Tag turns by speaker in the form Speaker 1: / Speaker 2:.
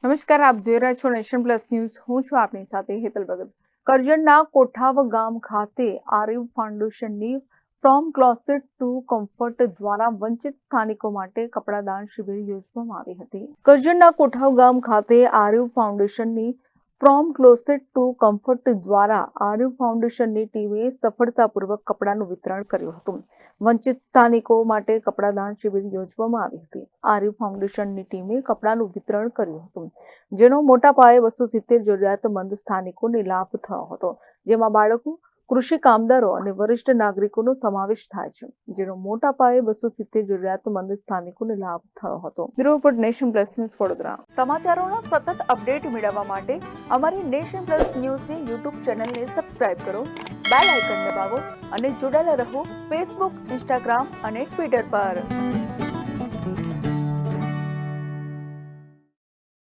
Speaker 1: નમસ્કાર, આપ જોઈ રહ્યા છો નેશન પ્લસ ન્યૂઝ. હું છું આપની સાથે હેતલ ભગત. કરજણના કોઠાવ ગામ ખાતે આર્યુ ફાઉન્ડેશનની ફ્રોમ ક્લોસેટ ટુ કમ્ફર્ટ દ્વારા વંચિત સ્થાનિકો માટે કપડાદાન શિબિર યોજવામાં આવી હતી. કરજણના કોઠાવ ગામ ખાતે આર્યુ ફાઉન્ડેશનની ફ્રોમ ક્લોસેટ ટુ કમ્ફર્ટ દ્વારા આર્યુ ફાઉન્ડેશનની ટીમે સફળતાપૂર્વક કપડાનું વિતરણ કર્યું હતું. વંચિત સ્થાનિકો માટે કપડાદાન શિબિર યોજવામાં આવી હતી. આર્યુ ફાઉન્ડેશનની ટીમે કપડાનું વિતરણ કર્યું હતું, જેનો મોટા પાયે 270 જરૂરિયાતમંદ સ્થાનિકોને લાભ થયો હતો, જેમાં બાળકો, કૃષિ કામદારો અને વરિષ્ઠ નાગરિકોનો સમાવેશ થાય છે, જેનો મોટા પાયે 270 જરૂરિયાતમંદ સ્થાનિકોને લાભ થયો હતો. Bureau report, nation plus news, Vadodara. સમાચારોના સતત અપડેટ મેળવવા માટે અમારી નેશન પ્લસ ન્યૂઝની યુટ્યુબ ચેનલને સબસ્ક્રાઇબ કરો, બેલ આઇકન દબાવો અને જોડાયેલા રહો ફેસબુક, ઇન્સ્ટાગ્રામ અને ટ્વિટર પર.